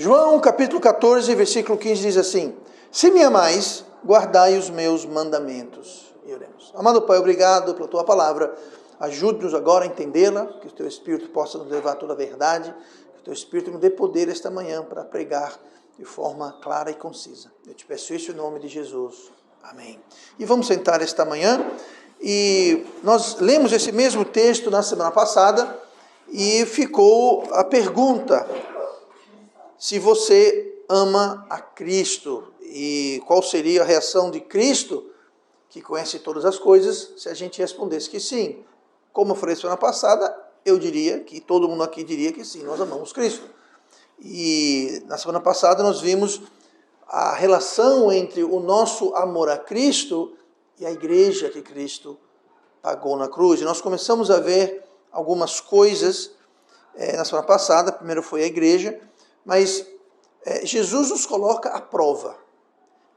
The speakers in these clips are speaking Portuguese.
João capítulo 14, versículo 15 diz assim: se me amais, guardai os meus mandamentos. E oremos. Amado Pai, obrigado pela tua palavra. Ajude-nos agora a entendê-la, que o teu Espírito possa nos levar a toda a verdade, que o teu Espírito nos dê poder esta manhã para pregar de forma clara e concisa. Eu te peço isso em nome de Jesus. Amém. E vamos sentar esta manhã, e nós lemos esse mesmo texto na semana passada, e ficou a pergunta: se você ama a Cristo, e qual seria a reação de Cristo, que conhece todas as coisas, se a gente respondesse que sim. Como eu falei semana passada, eu diria que todo mundo aqui diria que sim, nós amamos Cristo. E na semana passada nós vimos a relação entre o nosso amor a Cristo e a igreja que Cristo pagou na cruz. E nós começamos a ver algumas coisas na semana passada. Primeiro foi a igreja, mas Jesus nos coloca à prova.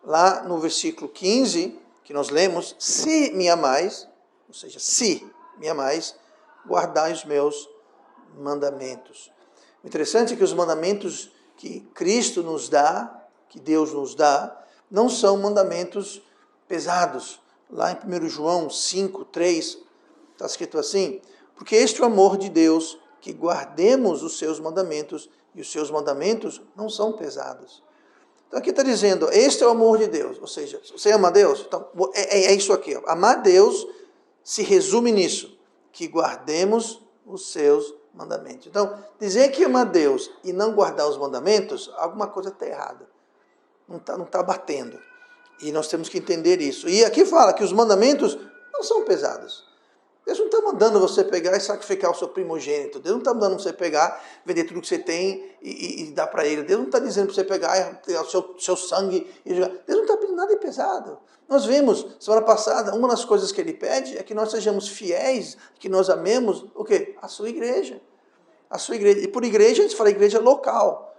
Lá no versículo 15, que nós lemos: se me amais, ou seja, se me amais, guardai os meus mandamentos. O interessante é que os mandamentos que Cristo nos dá, que Deus nos dá, não são mandamentos pesados. Lá em 1 João 5, 3, está escrito assim: porque este é o amor de Deus, que guardemos os seus mandamentos, e os seus mandamentos não são pesados. Então aqui está dizendo, este é o amor de Deus, ou seja, você ama Deus? Então é isso aqui, ó. Amar Deus se resume nisso, que guardemos os seus mandamentos. Então, dizer que ama Deus e não guardar os mandamentos, alguma coisa está errada, não tá batendo, e nós temos que entender isso. E aqui fala que os mandamentos não são pesados. Deus não está mandando você pegar e sacrificar o seu primogênito. Deus não está mandando você pegar, vender tudo que você tem e dar para ele. Deus não está dizendo para você pegar e ter o seu sangue e jogar. Deus não está pedindo nada de pesado. Nós vimos, semana passada, uma das coisas que ele pede é que nós sejamos fiéis, que nós amemos o quê? A sua igreja. A sua igreja. E por igreja, a gente fala igreja local.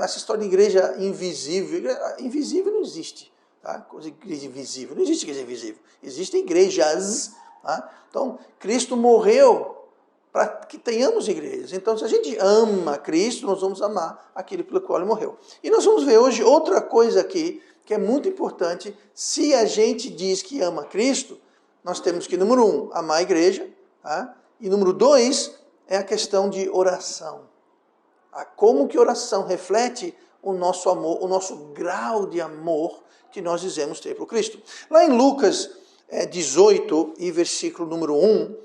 Essa história de igreja invisível. Invisível não existe. Tá? Igreja invisível. Não existe igreja invisível. Existem igrejas. Tá? Então, Cristo morreu para que tenhamos igrejas. Então, se a gente ama Cristo, nós vamos amar aquele pelo qual ele morreu. E nós vamos ver hoje outra coisa aqui, que é muito importante. Se a gente diz que ama Cristo, nós temos que, número 1, amar a igreja. Tá? E número 2, é a questão de oração. Como que oração reflete o nosso amor, o nosso grau de amor que nós dizemos ter por Cristo. Lá em Lucas 18 e versículo número 1,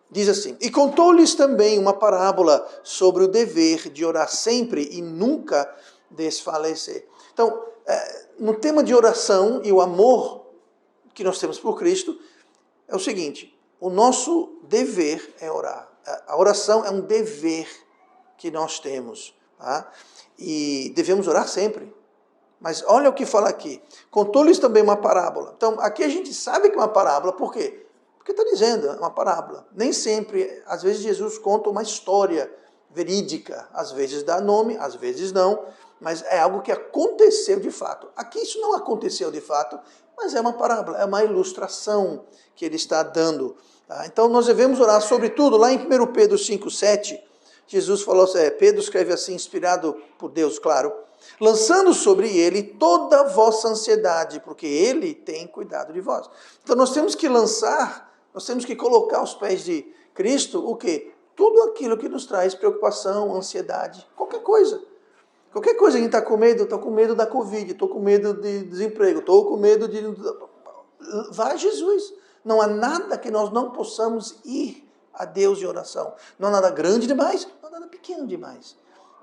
diz assim: e contou-lhes também uma parábola sobre o dever de orar sempre e nunca desfalecer. Então, no tema de oração e o amor que nós temos por Cristo, é o seguinte: o nosso dever é orar. A oração é um dever que nós temos, tá? E devemos orar sempre. Mas olha o que fala aqui. Contou-lhes também uma parábola. Então, aqui a gente sabe que é uma parábola. Por quê? Porque está dizendo, é uma parábola. Nem sempre, às vezes Jesus conta uma história verídica. Às vezes dá nome, às vezes não. Mas é algo que aconteceu de fato. Aqui isso não aconteceu de fato, mas é uma parábola, é uma ilustração que ele está dando. Tá? Então, nós devemos orar sobre tudo. Lá em 1 Pedro 5,7, Jesus falou, Pedro escreve assim, inspirado por Deus, claro: lançando sobre ele toda a vossa ansiedade, porque ele tem cuidado de vós. Então nós temos que lançar, nós temos que colocar aos pés de Cristo o quê? Tudo aquilo que nos traz preocupação, ansiedade, qualquer coisa. Qualquer coisa, a gente está com medo, estou com medo da Covid, estou com medo de desemprego, estou com medo de... Vai a Jesus. Não há nada que nós não possamos ir a Deus em oração. Não há nada grande demais, não há nada pequeno demais.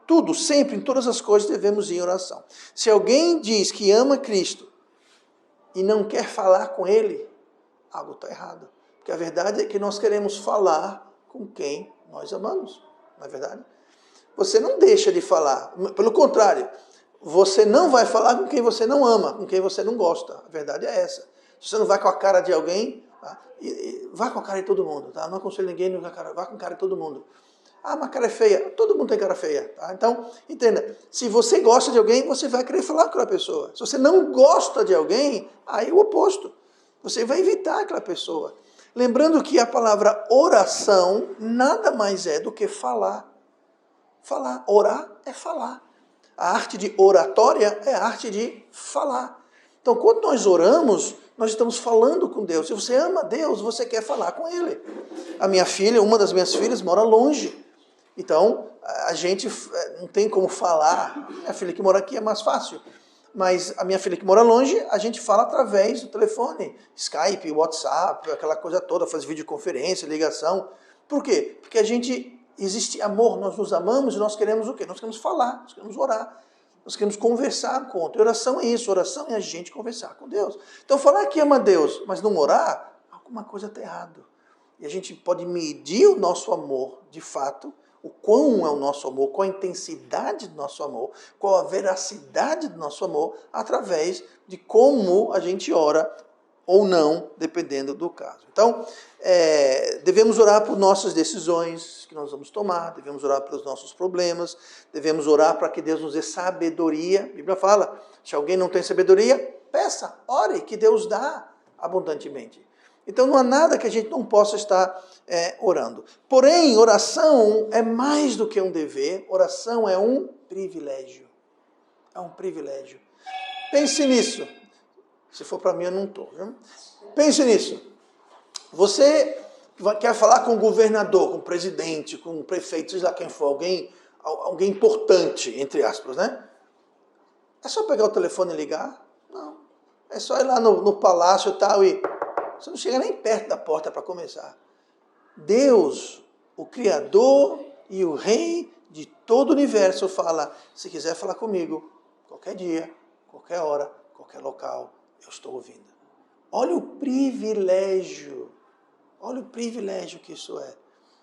Tudo, sempre, em todas as coisas devemos ir em oração. Se alguém diz que ama Cristo e não quer falar com Ele, algo está errado. Porque a verdade é que nós queremos falar com quem nós amamos. Não é verdade? Você não deixa de falar. Pelo contrário, você não vai falar com quem você não ama, com quem você não gosta. A verdade é essa. Se você não vai com a cara de alguém, tá? Vá com a cara de todo mundo. Tá? Não aconselho ninguém, vá com a cara de todo mundo. Ah, mas a cara é feia. Todo mundo tem cara feia. Tá? Então, entenda. Se você gosta de alguém, você vai querer falar com aquela pessoa. Se você não gosta de alguém, aí é o oposto. Você vai evitar aquela pessoa. Lembrando que a palavra oração nada mais é do que falar. Falar. Orar é falar. A arte de oratória é a arte de falar. Então, quando nós oramos, nós estamos falando com Deus. Se você ama Deus, você quer falar com Ele. A minha filha, uma das minhas filhas, mora longe. Então, a gente não tem como falar. Minha filha que mora aqui é mais fácil. Mas a minha filha que mora longe, a gente fala através do telefone. Skype, WhatsApp, aquela coisa toda, faz videoconferência, ligação. Por quê? Porque existe amor, nós nos amamos e nós queremos o quê? Nós queremos falar, nós queremos orar. Nós queremos conversar com outro. Oração é isso, oração é a gente conversar com Deus. Então, falar que ama Deus, mas não orar, alguma coisa está errado. E a gente pode medir o nosso amor, de fato, o quão é o nosso amor, qual a intensidade do nosso amor, qual a veracidade do nosso amor, através de como a gente ora ou não, dependendo do caso. Então, devemos orar por nossas decisões que nós vamos tomar, devemos orar pelos nossos problemas, devemos orar para que Deus nos dê sabedoria. A Bíblia fala, se alguém não tem sabedoria, peça, ore, que Deus dá abundantemente. Então não há nada que a gente não possa estar orando. Porém, oração é mais do que um dever, oração é um privilégio. É um privilégio. Pense nisso. Se for para mim, eu não estou. Pense nisso. Você quer falar com o governador, com o presidente, com o prefeito, seja lá quem for, alguém importante, entre aspas, né? É só pegar o telefone e ligar? Não. É só ir lá no palácio e tal e... Você não chega nem perto da porta para começar. Deus, o Criador e o Rei de todo o universo fala, se quiser falar comigo, qualquer dia, qualquer hora, qualquer local, eu estou ouvindo. Olha o privilégio que isso é,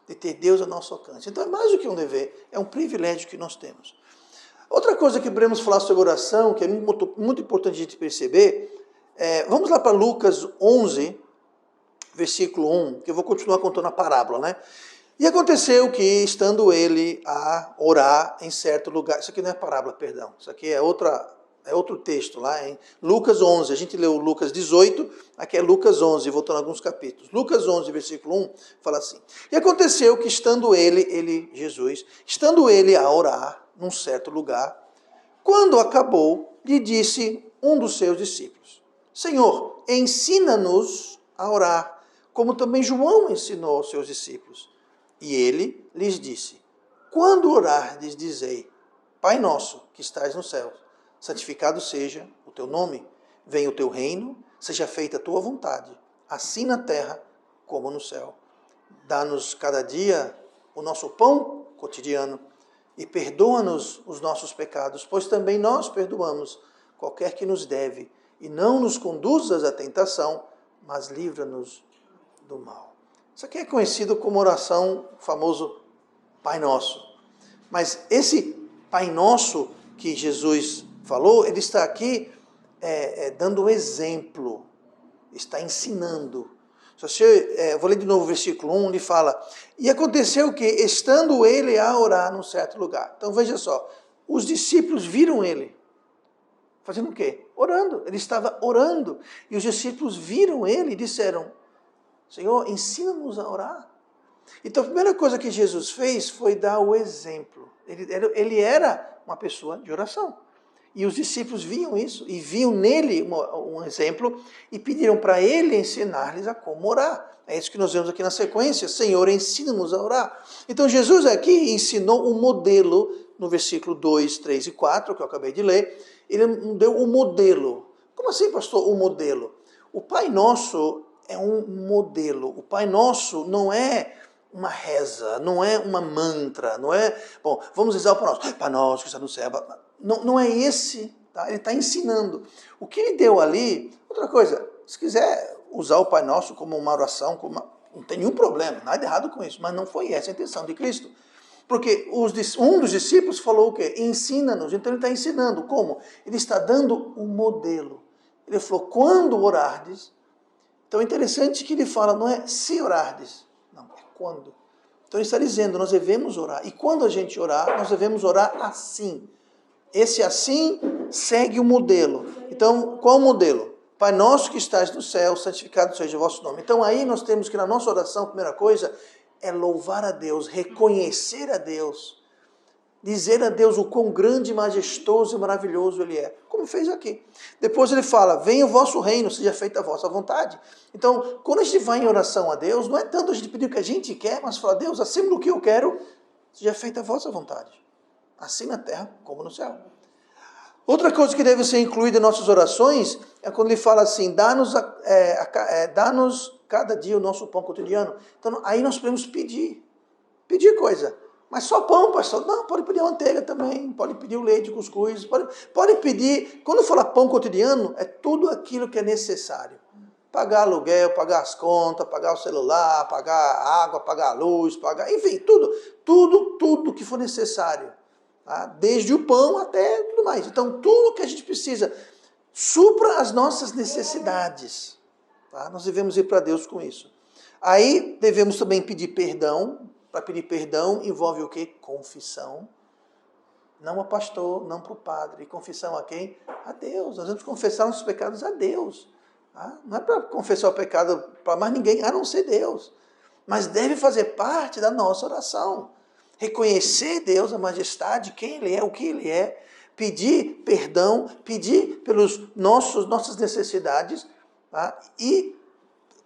de ter Deus ao nosso alcance. Então é mais do que um dever, é um privilégio que nós temos. Outra coisa que podemos falar sobre oração, que é muito importante a gente perceber, vamos lá para Lucas 11, versículo 1, que eu vou continuar contando a parábola, né? E aconteceu que, estando ele a orar em certo lugar, isso aqui não é parábola, perdão, isso aqui é outro texto lá em Lucas 11, a gente leu Lucas 18, aqui é Lucas 11, voltando a alguns capítulos. Lucas 11, versículo 1, fala assim, e aconteceu que, estando Jesus, estando ele a orar num certo lugar, quando acabou, lhe disse um dos seus discípulos, Senhor, ensina-nos a orar, como também João ensinou aos seus discípulos. E ele lhes disse, quando orardes, dizei, Pai nosso, que estás no céu, santificado seja o teu nome, venha o teu reino, seja feita a tua vontade, assim na terra como no céu. Dá-nos cada dia o nosso pão cotidiano e perdoa-nos os nossos pecados, pois também nós perdoamos qualquer que nos deve, e não nos conduzas à tentação, mas livra-nos do mal. Isso aqui é conhecido como oração, o famoso Pai Nosso. Mas esse Pai Nosso que Jesus falou, ele está aqui dando um exemplo, está ensinando. Eu vou ler de novo o versículo 1, ele fala, e aconteceu que, estando ele a orar num certo lugar. Então veja só, os discípulos viram ele, fazendo o quê? Orando. Ele estava orando. E os discípulos viram ele e disseram, Senhor, ensina-nos a orar. Então a primeira coisa que Jesus fez foi dar o exemplo. Ele era uma pessoa de oração. E os discípulos viam isso e viam nele um exemplo e pediram para ele ensinar-lhes a como orar. É isso que nós vemos aqui na sequência. Senhor, ensina-nos a orar. Então Jesus aqui ensinou um modelo no versículo 2, 3 e 4, que eu acabei de ler. Ele deu um modelo. Como assim, pastor, um modelo? O Pai Nosso é um modelo. O Pai Nosso não é uma reza, não é uma mantra, não é... Bom, vamos rezar o Pai Nosso. Pai Nosso que está no céu. Não é esse, tá? Ele está ensinando. O que ele deu ali... Outra coisa, se quiser usar o Pai Nosso como uma oração, não tem nenhum problema, nada errado com isso, mas não foi essa a intenção de Cristo. Porque um dos discípulos falou o quê? Ensina-nos. Então ele está ensinando. Como? Ele está dando um modelo. Ele falou, quando orardes... Então é interessante que ele fala, não é se orardes, não, é quando. Então ele está dizendo, nós devemos orar. E quando a gente orar, nós devemos orar assim. Esse assim segue o modelo. Então, qual o modelo? Pai nosso que estás no céu, santificado seja o vosso nome. Então aí nós temos que na nossa oração, a primeira coisa, é louvar a Deus, reconhecer a Deus. dizer a Deus o quão grande, majestoso e maravilhoso Ele é, como fez aqui. Depois ele fala, venha o vosso reino, seja feita a vossa vontade. Então, quando a gente vai em oração a Deus, não é tanto a gente pedir o que a gente quer, mas falar, Deus, acima do que eu quero, seja feita a vossa vontade, assim na terra como no céu. Outra coisa que deve ser incluída em nossas orações é quando ele fala assim, dá-nos cada dia o nosso pão cotidiano. Então, aí nós podemos pedir coisa. Mas só pão, pastor? Não, pode pedir manteiga também, pode pedir o leite, cuscuz, pode pedir, quando fala pão cotidiano, é tudo aquilo que é necessário. Pagar aluguel, pagar as contas, pagar o celular, pagar a água, pagar a luz, enfim, tudo que for necessário. Tá? Desde o pão até tudo mais. Então, tudo que a gente precisa, supra as nossas necessidades. Tá? Nós devemos ir para Deus com isso. Aí, devemos também pedir perdão. Para pedir perdão envolve o quê? Confissão. Não ao pastor, não para o padre. E confissão a quem? A Deus. Nós vamos confessar nossos pecados a Deus. Tá? Não é para confessar o pecado para mais ninguém, a não ser Deus. Mas deve fazer parte da nossa oração. Reconhecer Deus, a majestade, quem Ele é, o que Ele é. Pedir perdão, pedir pelas nossas necessidades. Tá? E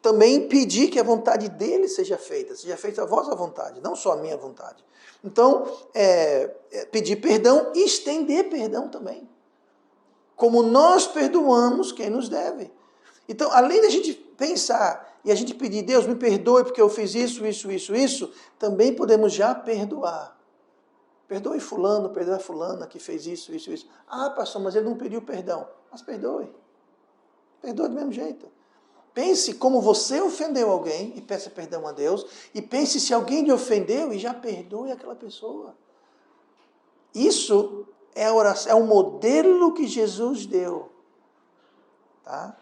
também pedir que a vontade dele seja feita a vossa vontade, não só a minha vontade. Então, pedir perdão e estender perdão também. Como nós perdoamos quem nos deve. Então, além da gente pensar e a gente pedir, Deus, me perdoe porque eu fiz isso, também podemos já perdoar. Perdoe fulano, perdoe a fulana que fez isso. Ah, pastor, mas ele não pediu perdão. Mas perdoe. Perdoe do mesmo jeito. Pense como você ofendeu alguém e peça perdão a Deus. E pense se alguém lhe ofendeu e já perdoe aquela pessoa. Isso é a oração, é o modelo que Jesus deu. Tá?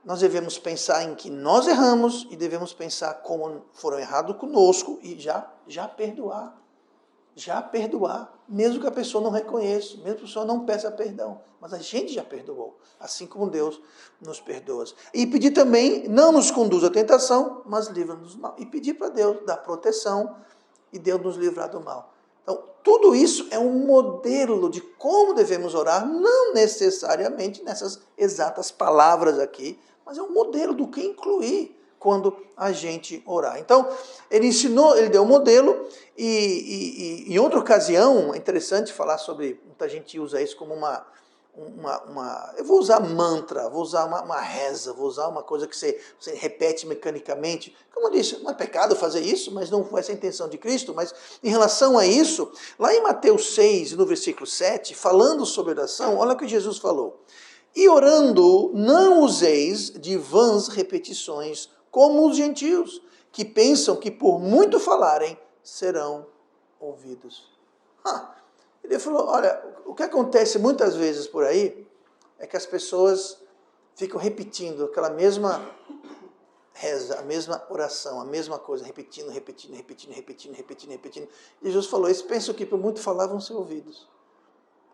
Nós devemos pensar em que nós erramos e devemos pensar como foram errados conosco e já perdoar. Já perdoar, mesmo que a pessoa não reconheça, mesmo que a pessoa não peça perdão. Mas a gente já perdoou, assim como Deus nos perdoa. E pedir também, não nos conduz à tentação, mas livra-nos do mal. E pedir para Deus dar proteção e Deus nos livrar do mal. Então, tudo isso é um modelo de como devemos orar, não necessariamente nessas exatas palavras aqui, mas é um modelo do que incluir quando a gente orar. Então, ele ensinou, ele deu um modelo, e em outra ocasião, é interessante falar sobre, muita gente usa isso como eu vou usar mantra, vou usar uma reza, vou usar uma coisa que você repete mecanicamente. Como eu disse, não é pecado fazer isso, mas não foi essa a intenção de Cristo. Mas em relação a isso, lá em Mateus 6, no versículo 7, falando sobre oração, olha o que Jesus falou. E orando, não useis de vãs repetições, como os gentios, que pensam que por muito falarem, serão ouvidos. Ele falou, olha, o que acontece muitas vezes por aí, é que as pessoas ficam repetindo aquela mesma reza, a mesma oração, a mesma coisa, repetindo. Jesus falou, eles pensam que por muito falar vão ser ouvidos.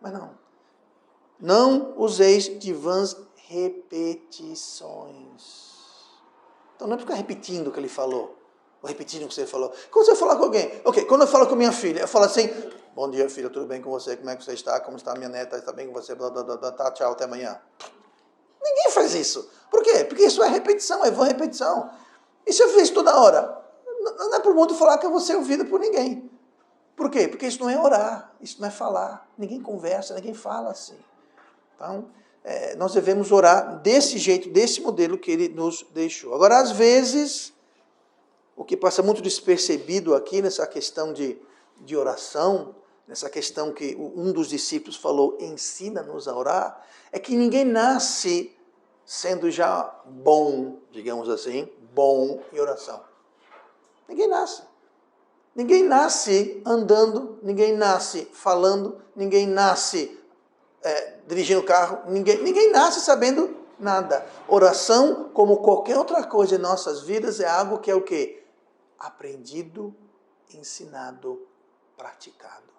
Mas não. Não useis de vãs repetições. Então não é ficar repetindo o que ele falou, ou repetindo o que você falou. Quando você falar com alguém, quando eu falo com minha filha, eu falo assim, bom dia filha, tudo bem com você, como é que você está, como está a minha neta, está bem com você, tá, tchau, até amanhã. Ninguém faz isso. Por quê? Porque isso é repetição, é vã repetição. E se eu fizer isso toda hora? Não é por muito falar que eu vou ser ouvido por ninguém. Por quê? Porque isso não é orar, isso não é falar. Ninguém conversa, ninguém fala assim. Então, nós devemos orar desse jeito, desse modelo que ele nos deixou. Agora, às vezes, o que passa muito despercebido aqui nessa questão de oração, nessa questão que um dos discípulos falou, ensina-nos a orar, é que ninguém nasce sendo já bom, digamos assim, bom em oração. Ninguém nasce. Ninguém nasce andando, ninguém nasce falando, ninguém nasce dirigindo o carro, ninguém nasce sabendo nada. Oração, como qualquer outra coisa em nossas vidas, é algo que é o quê? Aprendido, ensinado, praticado.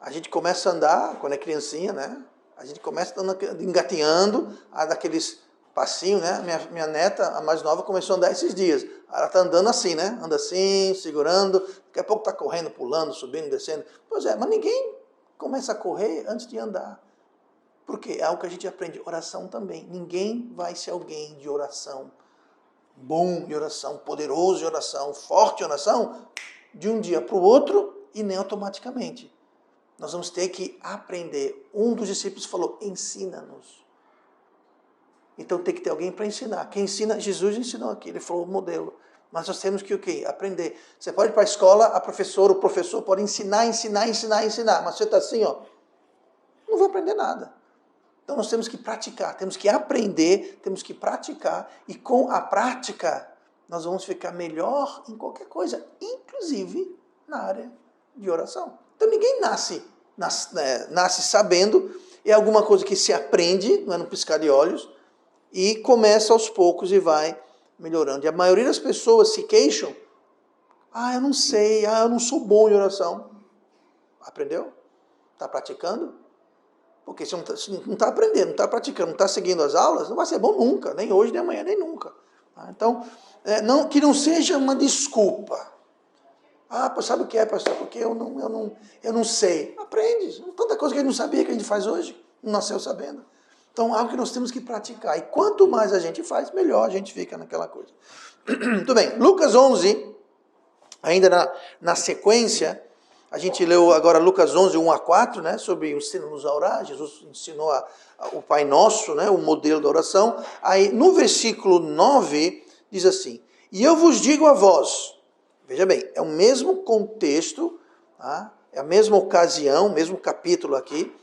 A gente começa a andar, quando é criancinha, né? A gente começa engatinhando, a daqueles passinhos, né? Minha neta, a mais nova, começou a andar esses dias. Ela está andando assim, né? Anda assim, segurando, Daqui a pouco está correndo, pulando, subindo, descendo. Pois é, mas ninguém começa a correr antes de andar. Porque é algo que a gente aprende. Oração também. Ninguém vai ser alguém de oração, bom de oração, poderoso de oração, forte de oração, de um dia para o outro e nem automaticamente. Nós vamos ter que aprender. Um dos discípulos falou, ensina-nos. Então tem que ter alguém para ensinar. Quem ensina, Jesus ensinou aqui, ele falou o modelo. Mas nós temos que o quê? Aprender. Você pode ir para a escola, a professora, o professor pode ensinar. Mas você está assim, ó, não vai aprender nada. Então nós temos que praticar, temos que aprender, temos que praticar. E com a prática, nós vamos ficar melhor em qualquer coisa, inclusive na área de oração. Então ninguém nasce sabendo, é alguma coisa que se aprende, não é no piscar de olhos, e começa aos poucos e vai melhorando. E a maioria das pessoas se queixam, eu não sei, eu não sou bom em oração. Aprendeu? Está praticando? Porque se não está aprendendo, não está praticando, não está seguindo as aulas, não vai ser bom nunca, nem hoje, nem amanhã, nem nunca. Então, que não seja uma desculpa. Sabe o que é, pastor? Porque eu não sei. Aprende. Tanta coisa que a gente não sabia que a gente faz hoje, não nasceu sabendo. Então, algo que nós temos que praticar. E quanto mais a gente faz, melhor a gente fica naquela coisa. Muito bem. Lucas 11, ainda na sequência, a gente leu agora Lucas 11, 1 a 4, né, sobre ensina-nos a orar. Jesus ensinou o Pai Nosso, né, o modelo da oração. Aí, no versículo 9, diz assim, e eu vos digo a vós, veja bem, é o mesmo contexto, tá? É a mesma ocasião, o mesmo capítulo aqui.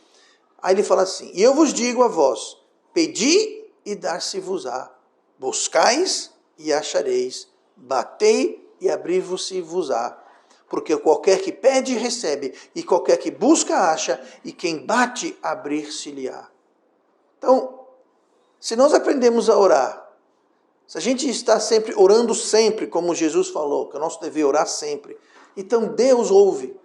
Aí ele fala assim, e eu vos digo a vós, pedi e dar-se-vos-á, buscais e achareis, batei e abrir-vos-se-vos-á, porque qualquer que pede recebe, e qualquer que busca acha, e quem bate abrir-se-lhe-á. Então, se nós aprendemos a orar, se a gente está sempre orando sempre, como Jesus falou, que é o nosso dever orar sempre, então Deus ouve.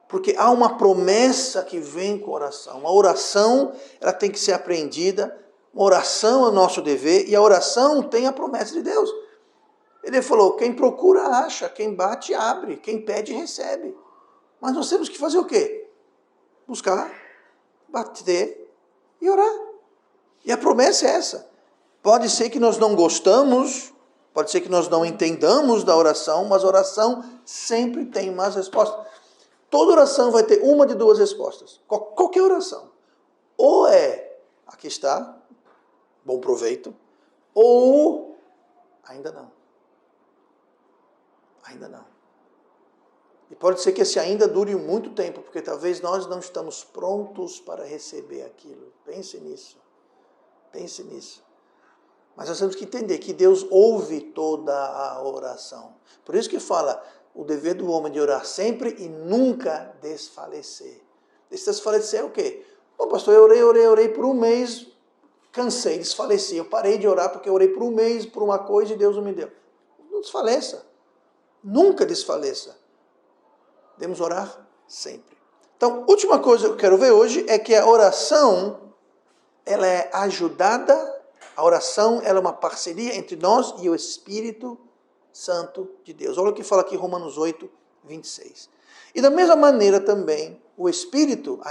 Porque há uma promessa que vem com a oração. A oração, ela tem que ser aprendida. A oração é o nosso dever, e a oração tem a promessa de Deus. Ele falou, quem procura acha, quem bate abre, quem pede recebe. Mas nós temos que fazer o quê? Buscar, bater e orar. E a promessa é essa. Pode ser que nós não gostamos, pode ser que nós não entendamos da oração, mas a oração sempre tem mais respostas. Toda oração vai ter uma de duas respostas. Qualquer oração. Ou aqui está, bom proveito, ou ainda não. Ainda não. E pode ser que esse ainda dure muito tempo, porque talvez nós não estamos prontos para receber aquilo. Pense nisso. Pense nisso. Mas nós temos que entender que Deus ouve toda a oração. Por isso que fala, o dever do homem de orar sempre e nunca desfalecer. Esse desfalecer é o quê? Bom, pastor, eu orei por um mês, cansei, desfaleci. Eu parei de orar porque eu orei por um mês, por uma coisa e Deus não me deu. Não desfaleça. Nunca desfaleça. Devemos orar sempre. Então, última coisa que eu quero ver hoje é que a oração, ela é ajudada, a oração ela é uma parceria entre nós e o Espírito Santo de Deus. Olha o que fala aqui Romanos 8, 26. E da mesma maneira também, o Espírito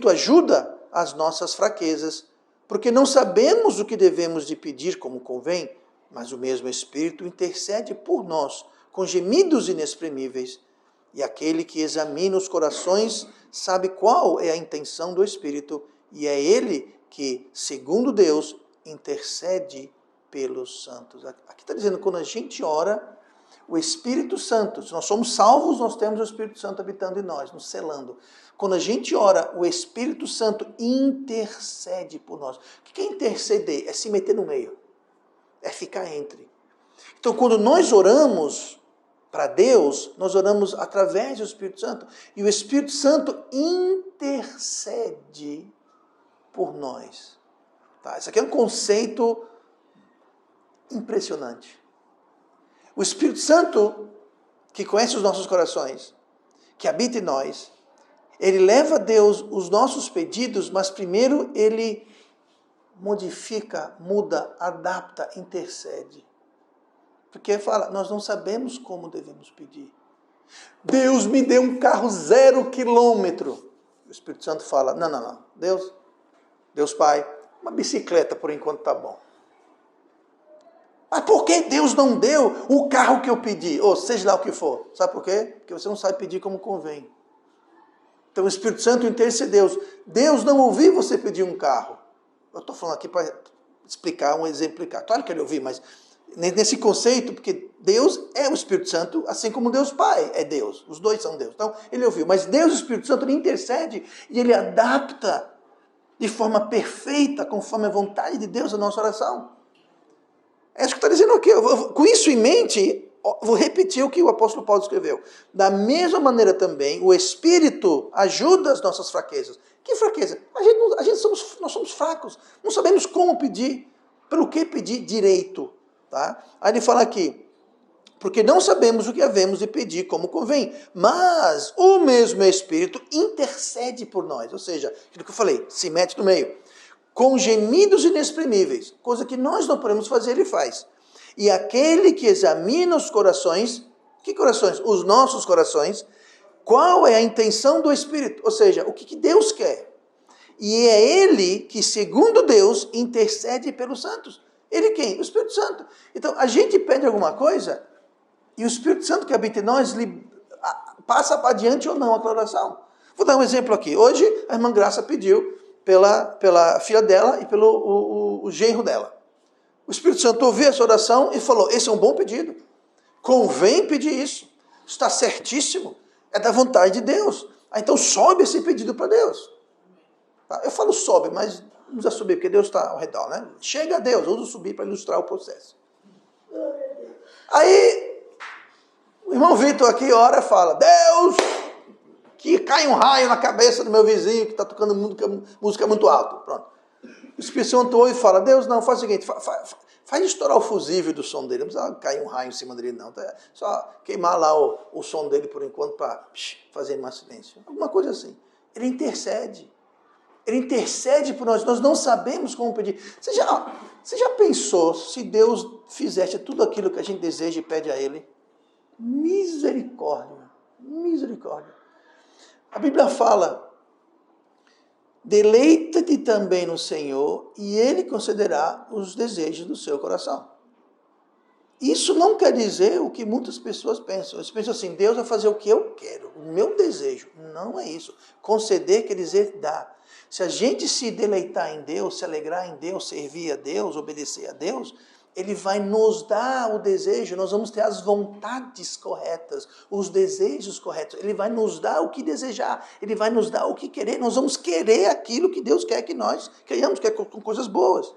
ajuda as nossas fraquezas, porque não sabemos o que devemos de pedir como convém, mas o mesmo Espírito intercede por nós, com gemidos inexprimíveis. E aquele que examina os corações sabe qual é a intenção do Espírito, e é ele que, segundo Deus, intercede pelos santos. Aqui está dizendo, quando a gente ora, o Espírito Santo, se nós somos salvos, nós temos o Espírito Santo habitando em nós, nos selando. Quando a gente ora, o Espírito Santo intercede por nós. O que é interceder? É se meter no meio. É ficar entre. Então, quando nós oramos para Deus, nós oramos através do Espírito Santo. E o Espírito Santo intercede por nós. Tá? Isso aqui é um conceito impressionante. O Espírito Santo, que conhece os nossos corações, que habita em nós, ele leva a Deus os nossos pedidos, mas primeiro ele modifica, muda, adapta, intercede. Porque fala, nós não sabemos como devemos pedir. Deus me deu um carro 0 quilômetro. O Espírito Santo fala, não. Deus Pai, uma bicicleta por enquanto está bom. Mas por que Deus não deu o carro que eu pedi? Ou seja lá o que for. Sabe por quê? Porque você não sabe pedir como convém. Então o Espírito Santo intercedeu. Deus não ouviu você pedir um carro. Eu estou falando aqui para explicar, exemplificar. Claro que ele ouviu, mas nesse conceito, porque Deus é o Espírito Santo, assim como Deus Pai é Deus. Os dois são Deus. Então ele ouviu. Mas Deus, o Espírito Santo, ele intercede e ele adapta de forma perfeita, conforme a vontade de Deus, a nossa oração. É isso que está dizendo aqui. Com isso em mente, vou repetir o que o apóstolo Paulo escreveu. Da mesma maneira também, o Espírito ajuda as nossas fraquezas. Que fraqueza? Nós somos fracos. Não sabemos como pedir, pelo que pedir direito. Tá? Aí ele fala aqui, porque não sabemos o que havemos de pedir como convém, mas o mesmo Espírito intercede por nós. Ou seja, aquilo que eu falei, se mete no meio. Com gemidos inexprimíveis, coisa que nós não podemos fazer, ele faz. E aquele que examina os corações, que corações? Os nossos corações, qual é a intenção do Espírito? Ou seja, o que Deus quer. E é ele que, segundo Deus, intercede pelos santos. Ele quem? O Espírito Santo. Então, a gente pede alguma coisa, e o Espírito Santo que habita em nós passa para adiante ou não a oração. Vou dar um exemplo aqui. Hoje, a irmã Graça pediu pela filha dela e pelo o genro dela. O Espírito Santo ouviu essa oração e falou, esse é um bom pedido. Convém pedir isso. Está certíssimo. É da vontade de Deus. Então sobe esse pedido para Deus. Tá? Eu falo sobe, mas não precisa subir, porque Deus está ao redor, né? Chega a Deus, usa o subir para ilustrar o processo. Aí, o irmão Vitor aqui ora e fala, Deus, que cai um raio na cabeça do meu vizinho que está tocando música muito alto. Pronto. O Espírito Santo ouve e fala, Deus, não, faz o seguinte, faz estourar o fusível do som dele, não precisa cair um raio em cima dele não, tá? Só queimar lá o som dele por enquanto para fazer mais silêncio. Alguma coisa assim. Ele intercede. Ele intercede por nós não sabemos como pedir. Você já pensou se Deus fizesse tudo aquilo que a gente deseja e pede a Ele? Misericórdia, misericórdia. A Bíblia fala, deleita-te também no Senhor e Ele concederá os desejos do seu coração. Isso não quer dizer o que muitas pessoas pensam. Eles pensam assim, Deus vai fazer o que eu quero, o meu desejo. Não é isso. Conceder quer dizer dar. Se a gente se deleitar em Deus, se alegrar em Deus, servir a Deus, obedecer a Deus, Ele vai nos dar o desejo, nós vamos ter as vontades corretas, os desejos corretos. Ele vai nos dar o que desejar, Ele vai nos dar o que querer. Nós vamos querer aquilo que Deus quer que nós queremos, que é com coisas boas.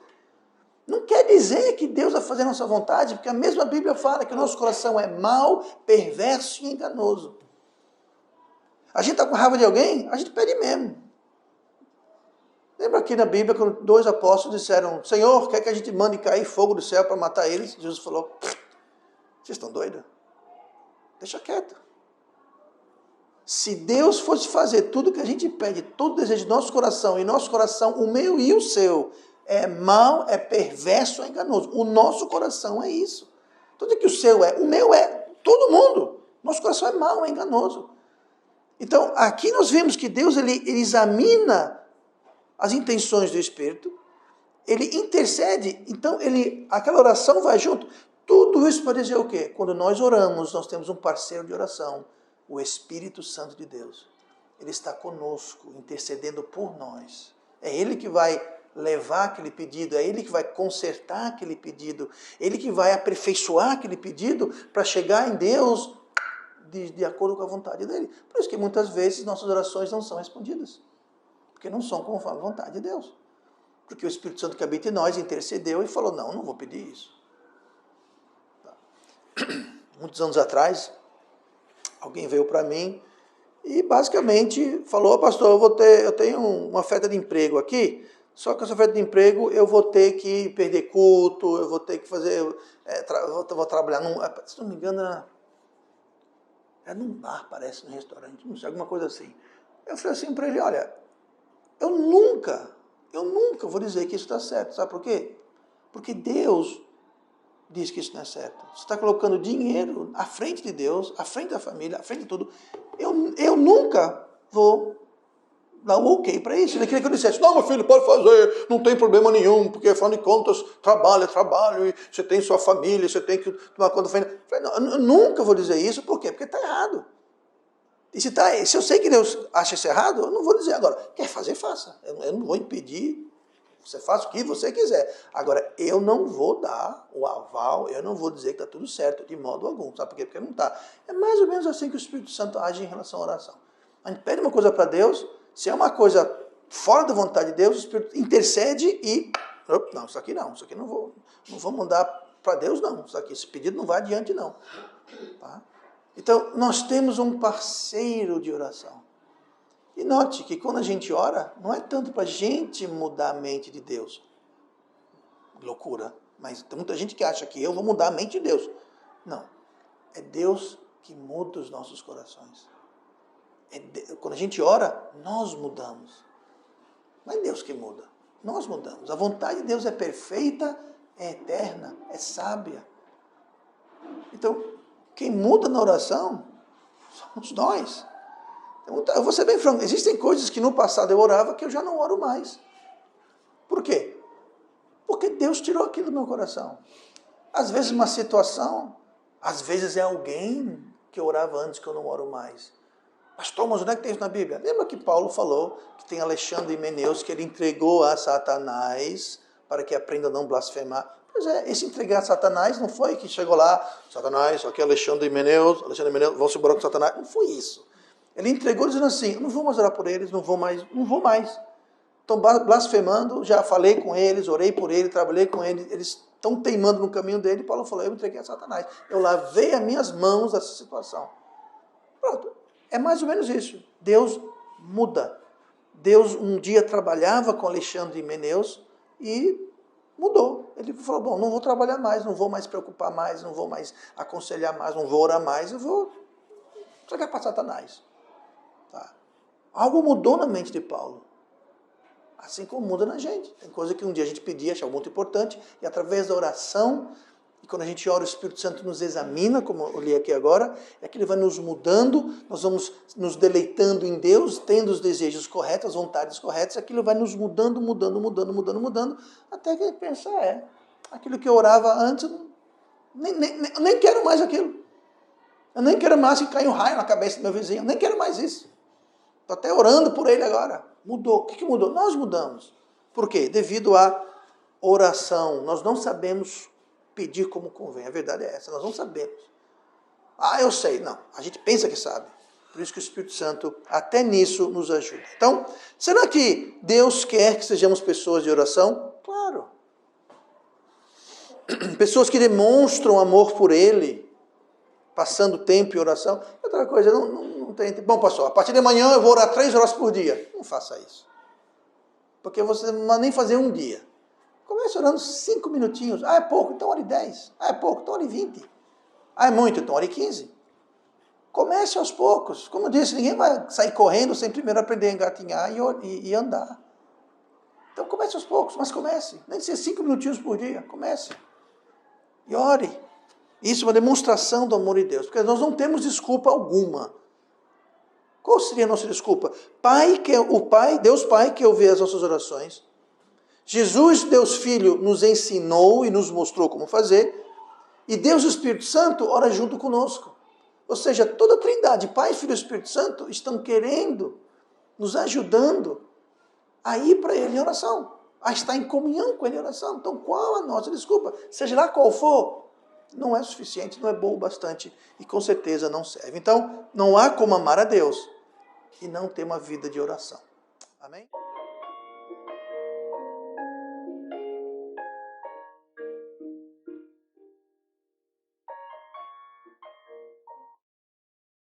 Não quer dizer que Deus vai fazer a nossa vontade, porque a mesma Bíblia fala que o nosso coração é mau, perverso e enganoso. A gente está com raiva de alguém, a gente pede mesmo. Lembra aqui na Bíblia, quando 2 apóstolos disseram, Senhor, quer que a gente mande cair fogo do céu para matar eles? Jesus falou, vocês estão doidos? Deixa quieto. Se Deus fosse fazer tudo que a gente pede, todo desejo do nosso coração, e nosso coração, o meu e o seu, é mau, é perverso, é enganoso. O nosso coração é isso. Tudo que o seu é, o meu é, todo mundo. Nosso coração é mau, é enganoso. Então, aqui nós vemos que Deus ele examina as intenções do Espírito, ele intercede, então aquela oração vai junto. Tudo isso para dizer o quê? Quando nós oramos, nós temos um parceiro de oração, o Espírito Santo de Deus. Ele está conosco, intercedendo por nós. É Ele que vai levar aquele pedido, é Ele que vai consertar aquele pedido, Ele que vai aperfeiçoar aquele pedido para chegar em Deus de acordo com a vontade dEle. Por isso que muitas vezes nossas orações não são respondidas. Porque não são conforme a vontade de Deus. Porque o Espírito Santo que habita em nós intercedeu e falou, não vou pedir isso. Tá. Muitos anos atrás, alguém veio para mim e basicamente falou, pastor, eu tenho uma oferta de emprego aqui, só que essa oferta de emprego eu vou ter que perder culto, eu vou ter que fazer, vou trabalhar se não me engano, era num bar, parece, num restaurante, não sei, alguma coisa assim. Eu falei assim para ele, olha, eu nunca vou dizer que isso está certo. Sabe por quê? Porque Deus diz que isso não é certo. Você está colocando dinheiro à frente de Deus, à frente da família, à frente de tudo. Eu nunca vou dar um ok para isso. Ele queria que eu dissesse, não, meu filho, pode fazer, não tem problema nenhum, porque afinal de contas, trabalho é trabalho, e você tem sua família, você tem que tomar conta da família. Eu nunca vou dizer isso, por quê? Porque está errado. E se eu sei que Deus acha isso errado, eu não vou dizer agora. Quer fazer, faça. Eu não vou impedir. Você faz o que você quiser. Agora, eu não vou dar o aval, eu não vou dizer que está tudo certo, de modo algum. Sabe por quê? Porque não está. É mais ou menos assim que o Espírito Santo age em relação à oração. A gente pede uma coisa para Deus, se é uma coisa fora da vontade de Deus, o Espírito intercede e... Não, isso aqui não vou mandar para Deus não. Isso aqui, esse pedido não vai adiante não. Tá? Então, nós temos um parceiro de oração. E note que quando a gente ora, não é tanto para a gente mudar a mente de Deus. Loucura. Mas tem muita gente que acha que eu vou mudar a mente de Deus. Não. É Deus que muda os nossos corações. Quando a gente ora, nós mudamos. Não é Deus que muda. Nós mudamos. A vontade de Deus é perfeita, é eterna, é sábia. Então, quem muda na oração somos nós. Eu vou ser bem franco, existem coisas que no passado eu orava que eu já não oro mais. Por quê? Porque Deus tirou aquilo do meu coração. Às vezes uma situação, às vezes é alguém que eu orava antes que eu não oro mais. Pastor, mas onde é que tem isso na Bíblia? Lembra que Paulo falou que tem Alexandre e Himeneus que ele entregou a Satanás para que aprenda a não blasfemar? Pois é, esse entregar a Satanás não foi que chegou lá, Satanás, aqui é Alexandre e Himeneus, vão-se embora com Satanás. Não foi isso. Ele entregou dizendo assim, não vou mais orar por eles, não vou mais. Estão blasfemando, já falei com eles, orei por eles, trabalhei com eles, eles estão teimando no caminho dele. Paulo falou, eu entreguei a Satanás. Eu lavei as minhas mãos dessa situação. Pronto, é mais ou menos isso. Deus muda. Deus um dia trabalhava com Alexandre e Himeneus e mudou. Ele falou, bom, não vou trabalhar mais, não vou mais preocupar mais, não vou mais aconselhar mais, não vou orar mais, eu vou entregar para Satanás. Tá. Algo mudou na mente de Paulo. Assim como muda na gente. Tem coisa que um dia a gente pedia, achava muito importante, e através da oração, e quando a gente ora, o Espírito Santo nos examina, como eu li aqui agora, é que ele vai nos mudando, nós vamos nos deleitando em Deus, tendo os desejos corretos, as vontades corretas, aquilo vai nos mudando, até que a gente pensa, aquilo que eu orava antes, eu nem quero mais aquilo. Eu nem quero mais que caia um raio na cabeça do meu vizinho, eu nem quero mais isso. Estou até orando por ele agora. Mudou. O que mudou? Nós mudamos. Por quê? Devido à oração. Nós não sabemos pedir como convém. A verdade é essa. Nós não sabemos. Eu sei. Não. A gente pensa que sabe. Por isso que o Espírito Santo até nisso nos ajuda. Então, será que Deus quer que sejamos pessoas de oração? Claro. Pessoas que demonstram amor por Ele, passando tempo em oração. Outra coisa, não tem tempo. Bom, pastor, a partir de amanhã eu vou orar 3 horas por dia. Não faça isso. Porque você não vai nem fazer um dia. Comece orando 5 minutinhos. É pouco, então ore 10. É pouco, então ore 20. É muito, então ore 15. Comece aos poucos. Como eu disse, ninguém vai sair correndo sem primeiro aprender a engatinhar e andar. Então comece aos poucos, mas comece. Nem que seja 5 minutinhos por dia. Comece. E ore. Isso é uma demonstração do amor de Deus, porque nós não temos desculpa alguma. Qual seria a nossa desculpa? Deus Pai, que ouve as nossas orações. Jesus, Deus Filho, nos ensinou e nos mostrou como fazer. E Deus Espírito Santo ora junto conosco. Ou seja, toda a Trindade, Pai, Filho e Espírito Santo, estão querendo, nos ajudando a ir para Ele em oração, a estar em comunhão com Ele em oração. Então, qual a nossa desculpa? Seja lá qual for, não é suficiente, não é bom o bastante e com certeza não serve. Então, não há como amar a Deus e não ter uma vida de oração. Amém?